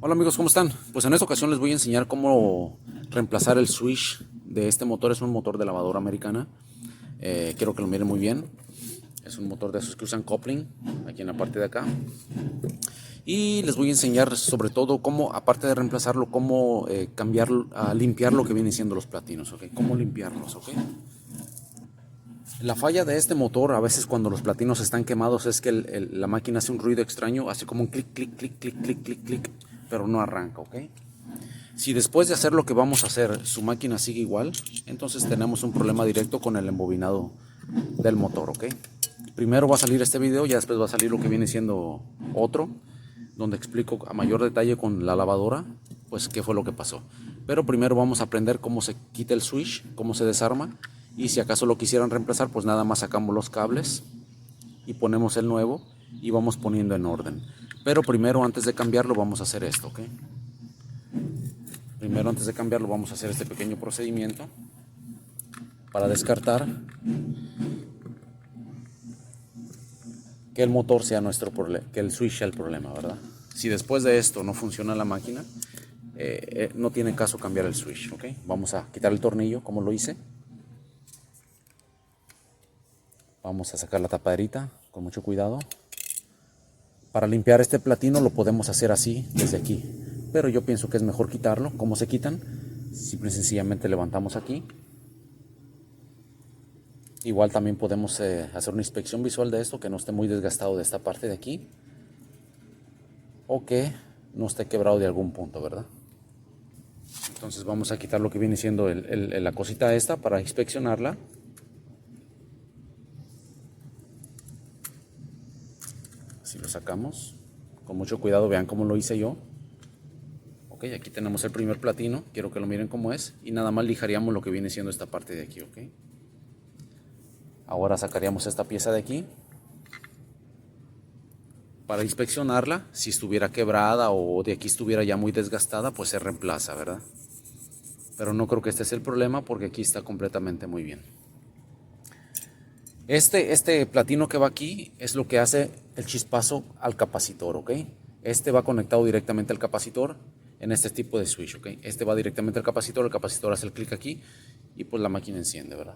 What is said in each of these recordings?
Hola amigos, ¿cómo están? Pues en esta ocasión les voy a enseñar cómo reemplazar el switch de este motor. Es un motor de lavadora americana. Quiero que lo miren muy bien. Es un motor de esos que usan coupling aquí en la parte de acá. Y les voy a enseñar sobre todo cómo, aparte de reemplazarlo, cómo cambiar, limpiar lo que vienen siendo los platinos, ¿ok? Cómo limpiarlos, ¿ok? La falla de este motor, a veces cuando los platinos están quemados, es que la máquina hace un ruido extraño, hace como un clic, clic, clic, clic, clic, clic, clic, pero no arranca, ¿ok? Si después de hacer lo que vamos a hacer su máquina sigue igual, entonces tenemos un problema directo con el embobinado del motor, ¿ok? Primero va a salir este video, ya después va a salir lo que viene siendo otro, donde explico a mayor detalle con la lavadora, pues qué fue lo que pasó. Pero primero vamos a aprender cómo se quita el switch, cómo se desarma, y si acaso lo quisieran reemplazar, pues nada más sacamos los cables y ponemos el nuevo y vamos poniendo en orden. Pero primero, antes de cambiarlo, vamos a hacer esto, ¿ok? Primero, antes de cambiarlo, vamos a hacer este pequeño procedimiento para descartar que el motor sea nuestro problema, que el switch sea el problema, ¿verdad? Si después de esto no funciona la máquina, no tiene caso cambiar el switch, ¿ok? Vamos a quitar el tornillo, como lo hice. Vamos a sacar la tapaderita con mucho cuidado. Para limpiar este platino lo podemos hacer así, desde aquí. Pero yo pienso que es mejor quitarlo. ¿Cómo se quitan? Simple y sencillamente levantamos aquí. Igual también podemos hacer una inspección visual de esto, que no esté muy desgastado de esta parte de aquí. O que no esté quebrado de algún punto, ¿verdad? Entonces vamos a quitar lo que viene siendo la cosita esta para inspeccionarla. Así lo sacamos. Con mucho cuidado, vean cómo lo hice yo. Ok, aquí tenemos el primer platino. Quiero que lo miren cómo es. Y nada más lijaríamos lo que viene siendo esta parte de aquí, ok. Ahora sacaríamos esta pieza de aquí para inspeccionarla. Si estuviera quebrada o de aquí estuviera ya muy desgastada, pues se reemplaza, ¿verdad? Pero no creo que este sea el problema porque aquí está completamente muy bien. Este platino que va aquí es lo que hace el chispazo al capacitor, ¿ok? Este va conectado directamente al capacitor en este tipo de switch, ¿ok? Este va directamente al capacitor, el capacitor hace el clic aquí y pues la máquina enciende, ¿verdad?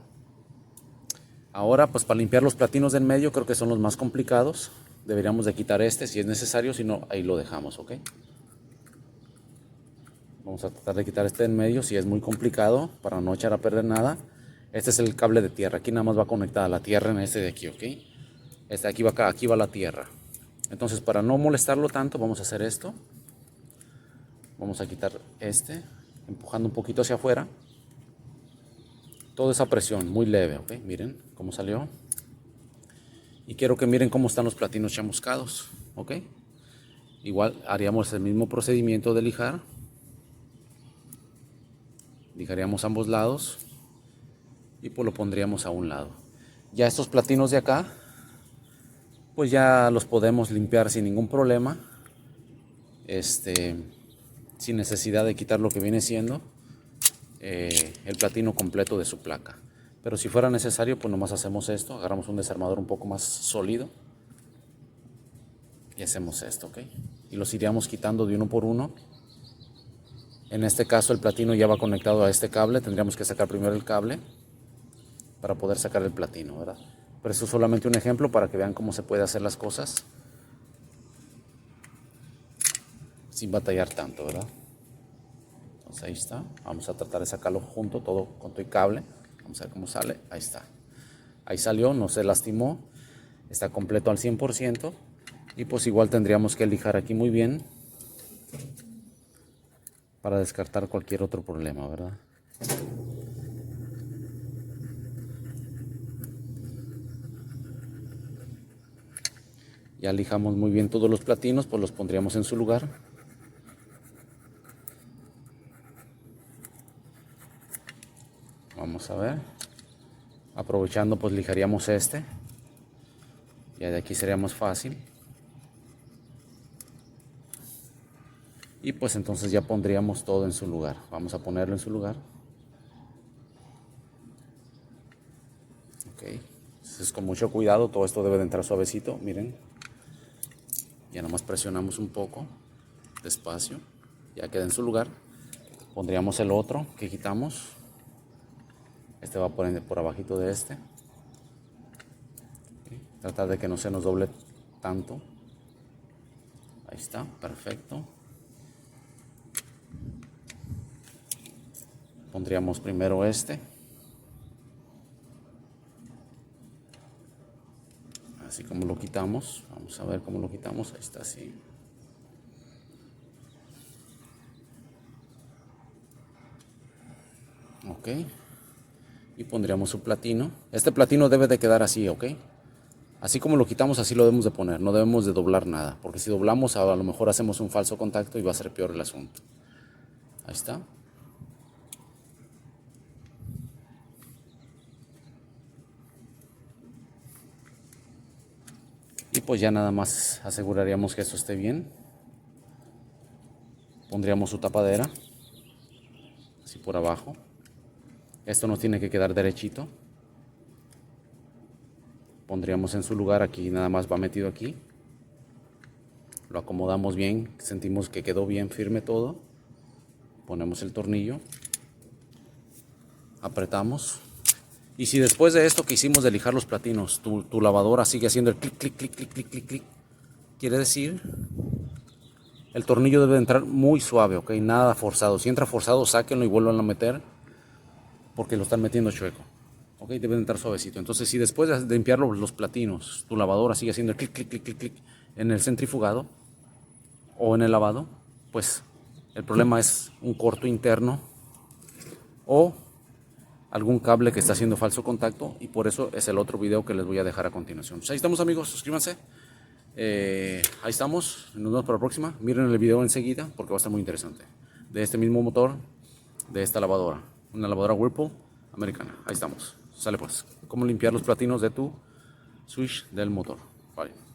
Ahora, pues para limpiar los platinos de en medio, creo que son los más complicados. Deberíamos de quitar este si es necesario, si no, ahí lo dejamos, ¿ok? Vamos a tratar de quitar este de en medio si es muy complicado para no echar a perder nada. Este es el cable de tierra, aquí nada más va conectada la tierra en este de aquí, ¿ok? Este aquí va acá, aquí va la tierra. Entonces, para no molestarlo tanto, vamos a hacer esto. Vamos a quitar este, empujando un poquito hacia afuera. Toda esa presión, muy leve, ¿ok? Miren cómo salió. Y quiero que miren cómo están los platinos chamuscados, ¿ok? Igual haríamos el mismo procedimiento de lijar. Lijaríamos ambos lados y pues lo pondríamos a un lado. Ya estos platinos de acá, pues ya los podemos limpiar sin ningún problema. Sin necesidad de quitar lo que viene siendo el platino completo de su placa. Pero si fuera necesario, pues nomás hacemos esto, agarramos un desarmador un poco más sólido y hacemos esto, ¿ok? Y los iríamos quitando de uno por uno. En este caso el platino ya va conectado a este cable, tendríamos que sacar primero el cable para poder sacar el platino, ¿verdad? Pero eso es solamente un ejemplo para que vean cómo se puede hacer las cosas sin batallar tanto, ¿verdad? Entonces ahí está, vamos a tratar de sacarlo junto, todo con todo el cable. Vamos a ver cómo sale, ahí está. Ahí salió, no se lastimó, está completo al 100%. Y pues igual tendríamos que lijar aquí muy bien para descartar cualquier otro problema, ¿verdad? Ya lijamos muy bien todos los platinos, pues los pondríamos en su lugar. Vamos a ver. Aprovechando, pues lijaríamos este. Ya de aquí sería más fácil. Y pues entonces ya pondríamos todo en su lugar. Vamos a ponerlo en su lugar. Ok. Entonces con mucho cuidado, todo esto debe de entrar suavecito. Miren. Ya nomás presionamos un poco. despacio, ya queda en su lugar. Pondríamos el otro que quitamos. Este va por abajito de este. Tratar de que no se nos doble tanto. Ahí está, perfecto. Pondríamos primero este. Así como lo quitamos. Vamos a ver cómo lo quitamos. Ahí está, así. Ok. Y pondríamos su platino. Este platino debe de quedar así, ok. Así como lo quitamos, así lo debemos de poner. No debemos de doblar nada. Porque si doblamos, a lo mejor hacemos un falso contacto y va a ser peor el asunto. Ahí está. Y pues ya nada más aseguraríamos que esto esté bien. Pondríamos su tapadera. Así por abajo. Esto no tiene que quedar derechito. Pondríamos en su lugar aquí, nada más va metido aquí. Lo acomodamos bien, sentimos que quedó bien firme todo. Ponemos el tornillo. Apretamos. Y si después de esto que hicimos de lijar los platinos, tu lavadora sigue haciendo el clic, clic, clic, clic, clic, clic, clic, quiere decir, el tornillo debe entrar muy suave, ok, nada forzado. Si entra forzado, sáquenlo y vuelvan a meter, porque lo están metiendo chueco. Ok, debe entrar suavecito. Entonces, si después de limpiar los platinos, tu lavadora sigue haciendo el clic, clic, clic, clic, clic en el centrifugado o en el lavado, pues el problema es un corto interno o algún cable que está haciendo falso contacto, y por eso es el otro video que les voy a dejar a continuación. Pues ahí estamos, amigos, suscríbanse. Ahí estamos, nos vemos para la próxima. Miren el video enseguida porque va a estar muy interesante. De este mismo motor, de esta lavadora, una lavadora Whirlpool americana. Ahí estamos, sale pues. Cómo limpiar los platinos de tu switch del motor. Vale.